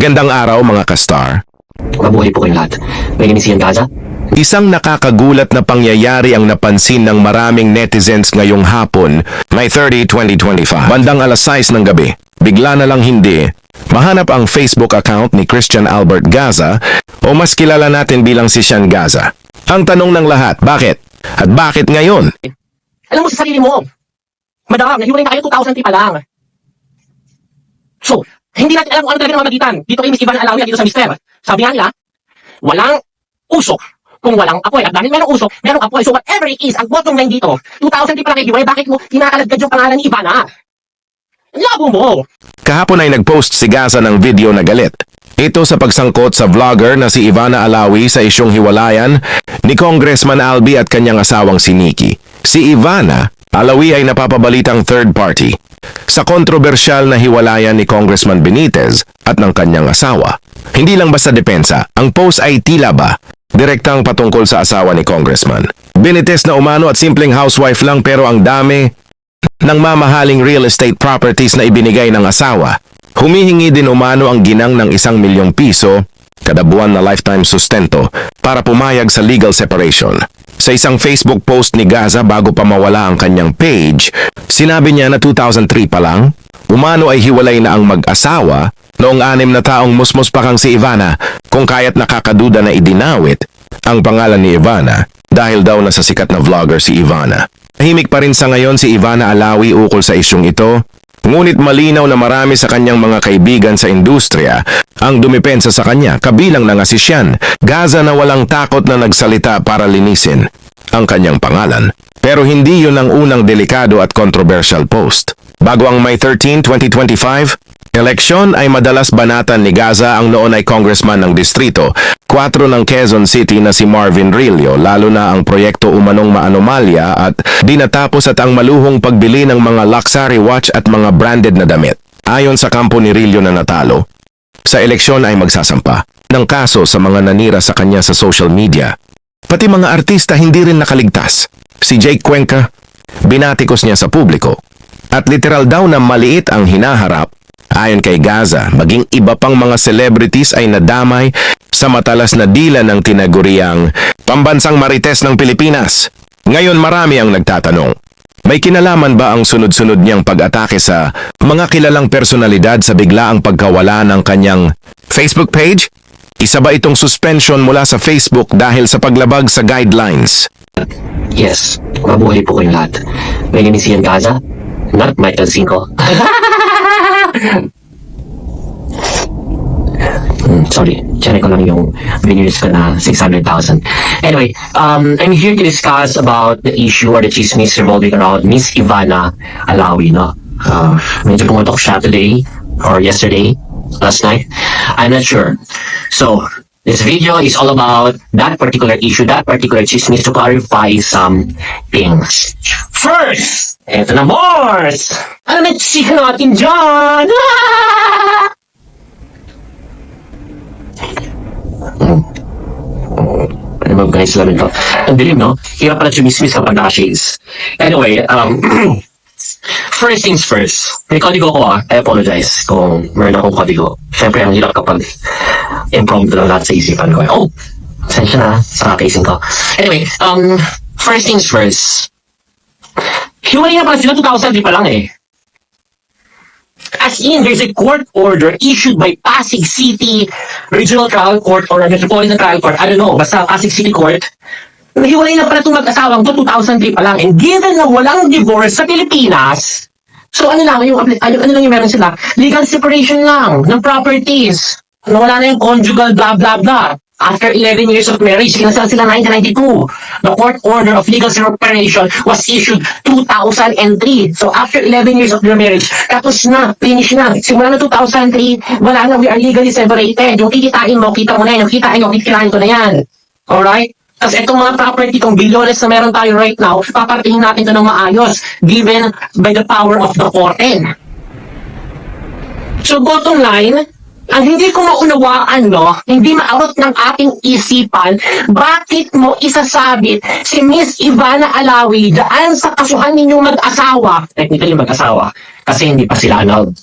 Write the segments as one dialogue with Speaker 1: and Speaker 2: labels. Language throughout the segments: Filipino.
Speaker 1: Gandang araw mga ka-star.
Speaker 2: Mabuhay po kayong lahat. My name is Ian Gaza.
Speaker 1: Isang nakakagulat na pangyayari ang napansin ng maraming netizens ngayong hapon, May 30, 2025. Bandang alas 6 ng gabi, bigla na lang hindi mahanap ang Facebook account ni Christian Albert Gaza o mas kilala natin bilang si Sean Gaza. Ang tanong ng lahat, bakit? At bakit ngayon?
Speaker 2: Alam mo sa sarili mo, madam, nahiwalay na kayo 2003 pa lang. So, hindi natin alam kung ano talaga ng mamagitan. Dito kay Miss Ivana Alawi at dito sa Mister. Sabi nga nila, walang usok kung walang apoy. At dahil merong usok, merong apoy. So whatever it is, ang bottom line dito, 2003 pa lang kayo, bakit mo kinakalagad yung pangalan ni Ivana? Labo mo!
Speaker 1: Kahapon ay nag-post si Gaza ng video na galit. Ito sa pagsangkot sa vlogger na si Ivana Alawi sa isyong hiwalayan ni Congressman Albi at kanyang asawang si Nikki. Si Ivana Alawi ay napapabalitang third party sa kontrobersyal na hiwalayan ni Congressman Benitez at ng kanyang asawa. Hindi lang basta depensa, ang post ay tila ba direktang patungkol sa asawa ni Congressman Benitez na umano at simpleng housewife lang pero ang dami ng mamahaling real estate properties na ibinigay ng asawa. Humihingi din umano ang ginang ng 1 milyong piso kada buwan na lifetime sustento para pumayag sa legal separation. Sa isang Facebook post ni Gaza bago pa mawala ang kanyang page, sinabi niya na 2003 pa lang, umano ay hiwalay na ang mag-asawa noong 6 na taong musmos pa kang si Ivana kung kaya't nakakaduda na idinawit ang pangalan ni Ivana dahil daw nasa sikat na vlogger si Ivana. Tahimik pa rin sa ngayon si Ivana Alawi ukol sa isyong ito, ngunit malinaw na marami sa kanyang mga kaibigan sa industriya ang dumipensa sa kanya, kabilang na nga si Sean Gaza na walang takot na nagsalita para linisin ang kanyang pangalan. Pero hindi yun ang unang delikado at controversial post. Bago ang May 13, 2025, eleksyon ay madalas banatan ni Gaza ang noon ay congressman ng Distrito 4 ng Quezon City na si Marvin Rillo, lalo na ang proyekto umanong maanomalya at di natapos at ang maluhong pagbili ng mga luxury watch at mga branded na damit. Ayon sa kampo ni Rillo na natalo, sa eleksyon ay magsasampa ng kaso sa mga nanira sa kanya sa social media. Pati mga artista hindi rin nakaligtas. Si Jake Cuenca, binatikos niya sa publiko. At literal daw na maliit ang hinaharap. Ayon kay Gaza, maging iba pang mga celebrities ay nadamay sa matalas na dila ng tinaguriang pambansang marites ng Pilipinas. Ngayon marami ang nagtatanong, may kinalaman ba ang sunod-sunod niyang pag-atake sa mga kilalang personalidad sa biglaang pagkawala ng kanyang Facebook page? Isa ba itong suspension mula sa Facebook dahil sa paglabag sa guidelines?
Speaker 2: Yes, mabuhay po kayong lahat. My name is Ian Gaza, not Michael Cinco. Sorry, check ko lang yung viewers ko na 600,000. Anyway, I'm here to discuss about the issue or the chismis revolving around Miss Ivana Alawi, no? Medyo pumutok siya today or yesterday, last night. I'm not sure. So, this video is all about that particular issue, that particular chismis to clarify some things. First, eto na, Mors! Ano na chika natin dyan? Ano ba guys, lamin to? Ang dilim, no? Hirap pala chumismis kapag naka-shades. Anyway, first things first. May kodigo ko I apologize kung meron akong kodigo. Siyempre, ang hirap kapag impromptu lang lahat sa isipan ko. Oh! Sensya na sa casing ko. Anyway, first things first. Hiwalay na pala sila 2003 pa lang eh. As in, there's a court order issued by Pasig City Regional Trial Court or Metropolitan Trial Court. I don't know, basta Pasig City Court. Nahiwalay na pala itong mag-asawang to 2003 pa lang. And given na walang divorce sa Pilipinas, so ano lang yung meron sila? Legal separation lang ng properties. Wala na yung conjugal blah blah blah. After 11 years of marriage, kinasal sila 1992. The court order of legal separation was issued 2003. So after 11 years of their marriage, tapos na, finish na. Simula na 2003, wala na, we are legally separated. Yung kikitain mo, kita mo na yan. Yung kikitain mo, kikitain ko na yan. Alright? Tapos itong mga property, itong bilyones na meron tayo right now, papartihin natin ito ng maayos, given by the power of the court. So bottom line, ang hindi ko maunawaan, no, hindi maabot ng ating isipan, bakit mo isasabit si Miss Ivana Alawi daan sa kasuhan ninyong mag-asawa, technically mag-asawa, kasi hindi pa sila annulled.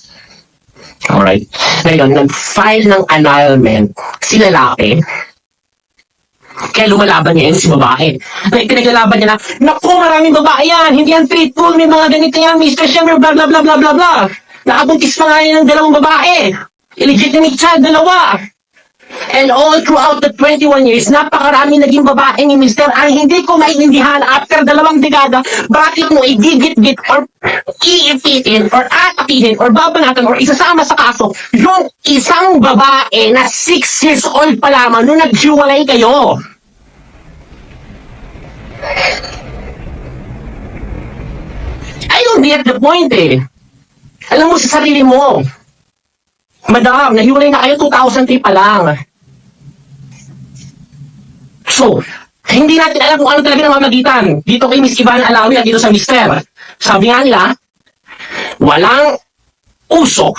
Speaker 2: Alright? Ngayon, nag-file ng annulment si lalaki. Kaya lumalaban niya yun si babae. Na ipinaglalaban niya na, naku, maraming babae yan, hindi yan faithful, may mga ganito yan, Mr. Siyempre, blah, blah, blah, blah, blah, blah. Nakabuntis pa nga yan ng 2 babae. Illegitimate child, 2. And all throughout the 21 years, napakarami naging babae ni Mr. Ang hindi ko maintindihan after 2 dekada, bakit mo igigit-git or iipitin or atakihin or babanatan or isasama sa kaso yung isang babae na 6 years old pa lamang nung naghiwalay kayo. I don't get the point eh. Alam mo sa sarili mo, Madam, nahiwalay na kayo 2003 pa lang. So, hindi natin alam kung ano talaga namamagitan dito kay Miss Ivana Alawi at dito sa Mister. Sabi nga nila, walang usok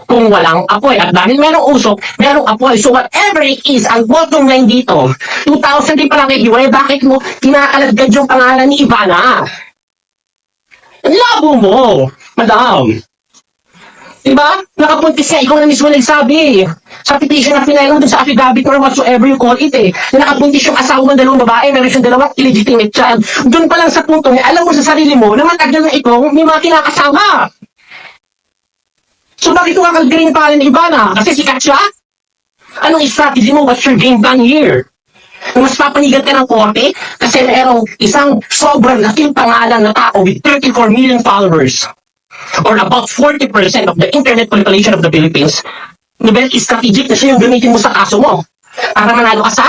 Speaker 2: kung walang apoy. At dahil merong usok, merong apoy. So whatever it is, ang bottom line dito, 2003 pa lang kayo hiwalay, bakit mo kinakalagad yung pangalan ni Ivana? Ang labo mo, Madam. Diba? Nakapuntis ka, ikaw na mismo nagsabi. Sa petition na pinailang dun sa affidavit or whatsoever you call it eh. Na nakabuntis yung asawa ng 2 babae, meron siyang 2 illegitimate child. Doon pa lang sa punto niya, alam mo sa sarili mo na matagal na itong may mga kinakasama. So bakit kakalgarin yung pangalan ni Ivana? Kasi sikat siya? Anong strategy mo? What's your game plan here? Mas papanigan ka ng korte kasi merong isang sobrang laking pangalan na tao with 34 million followers. Or about 40% of the internet population of the Philippines, na very strategic na siya yung gamitin mo sa kaso mo. Para manalo ka sa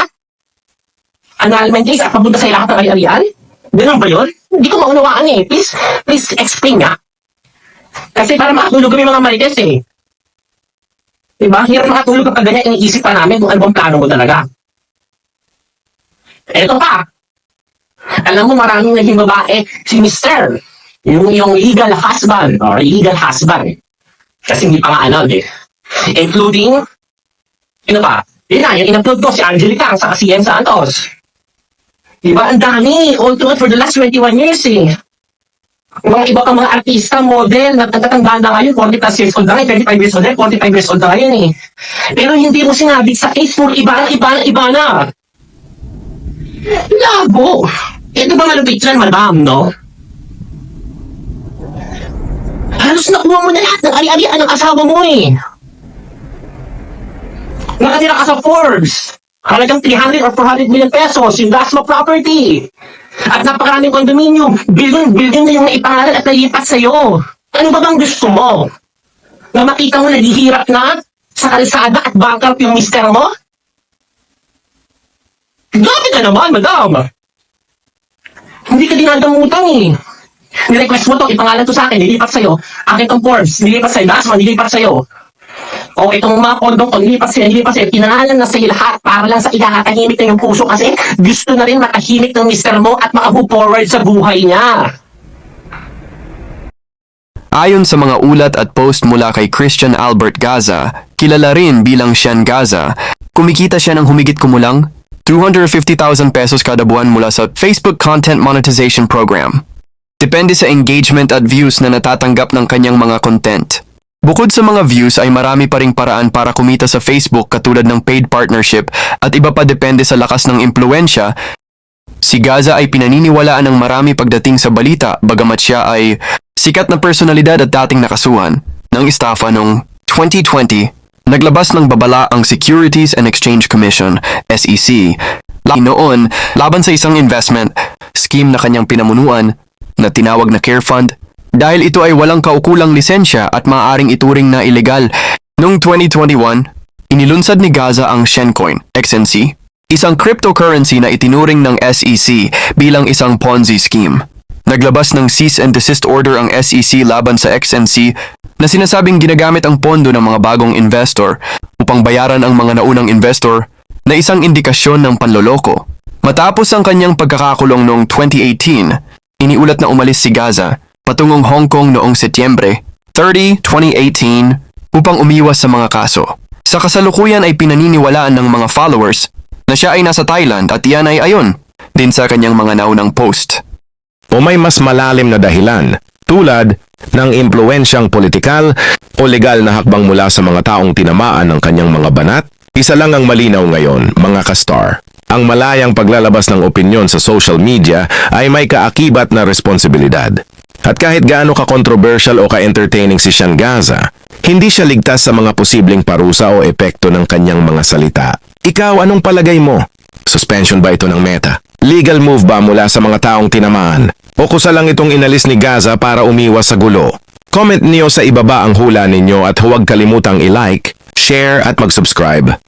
Speaker 2: annulment case at papunta sa lahat ng ari-arian? Ganun ba yun? Hindi ko maunawaan eh. Please explain nga. Kasi para makatulog kami mga marites eh. Diba? Hirap makatulog kapag ganyan iniisip pa namin kung ano bang plano mo talaga. Eto pa. Alam mo maraming naging babae si Mr. Yung legal husband or illegal husband. Kasi hindi pa nga annulled eh. Including, ano ba? Yun na, yung in-upload ko si Angelica sa CM Santos. Diba? Ang dami. All throughout for the last 21 years eh. Mga iba pang mga artista, model, natatandaan na ngayon, 40 plus years old na ngayon, 35 years old na, 45 years old na ngayon eh. Pero hindi mo sinabi sa case for iba na. Labo. Ito ba malupit yan, madam, no? Halos nakuha mo na lahat ng ari-arian ng asawa mo eh. Nakatira ka sa Forbes. Halagang 300 or 400 million pesos yung last mo property. At napakaraming condominium. Billion na yung naipangalan at nalipat sa'yo. Ano ba bang gusto mo? Na makita mo naghihirap na sa kalsada at bankrupt yung mister mo? Grabe ka naman, madam. Hindi ka dinadamutang eh. Nirequest mo to, ipangalan to sa akin, nilipat sa'yo. Akin tong Forbes, nilipat sa'yo. Dasma, nilipat sa'yo. O itong mga kondong ko, nilipat sa'yo. Pinangalan na sa'yo lahat para lang sa ikakatahimik na yung puso kasi gusto na rin makahimik ng mister mo at maka-move forward sa buhay niya.
Speaker 3: Ayon sa mga ulat at post mula kay Christian Albert Gaza, kilala rin bilang Sean Gaza, kumikita siya ng humigit kumulang 250,000 pesos kada buwan mula sa Facebook Content Monetization Program. Depende sa engagement at views na natatanggap ng kanyang mga content. Bukod sa mga views ay marami pa ring paraan para kumita sa Facebook katulad ng paid partnership at iba pa depende sa lakas ng impluensya. Si Gaza ay pinaniniwalaan ng marami pagdating sa balita bagamat siya ay sikat na personalidad at dating nakasuhan ng estafa noong 2020. Naglabas ng babala ang Securities and Exchange Commission, SEC, noon laban sa isang investment scheme na kanyang pinamunuan na tinawag na Care Fund dahil ito ay walang kaukulang lisensya at maaaring ituring na ilegal. Noong 2021, inilunsad ni Gaza ang Shencoin, XNC, isang cryptocurrency na itinuring ng SEC bilang isang Ponzi scheme. Naglabas ng cease and desist order ang SEC laban sa XNC na sinasabing ginagamit ang pondo ng mga bagong investor upang bayaran ang mga naunang investor na isang indikasyon ng panloloko. Matapos ang kanyang pagkakakulong noong 2018, iniulat na umalis si Gaza patungong Hong Kong noong Setyembre 30, 2018 upang umiwas sa mga kaso. Sa kasalukuyan ay pinaniniwalaan ng mga followers na siya ay nasa Thailand at iyan ay ayon din sa kanyang mga naunang post.
Speaker 1: O may mas malalim na dahilan, tulad ng impluensyang politikal o legal na hakbang mula sa mga taong tinamaan ng kanyang mga banat? Isa lang ang malinaw ngayon, mga ka-star. Ang malayang paglalabas ng opinyon sa social media ay may kaakibat na responsibilidad. At kahit gaano ka-controversial o ka-entertaining si Sean Gaza, hindi siya ligtas sa mga posibleng parusa o epekto ng kanyang mga salita. Ikaw, anong palagay mo? Suspension ba ito ng Meta? Legal move ba mula sa mga taong tinamaan? O kusa lang itong inalis ni Gaza para umiwas sa gulo? Comment niyo sa ibaba ang hula ninyo at huwag kalimutang i-like, share at mag-subscribe.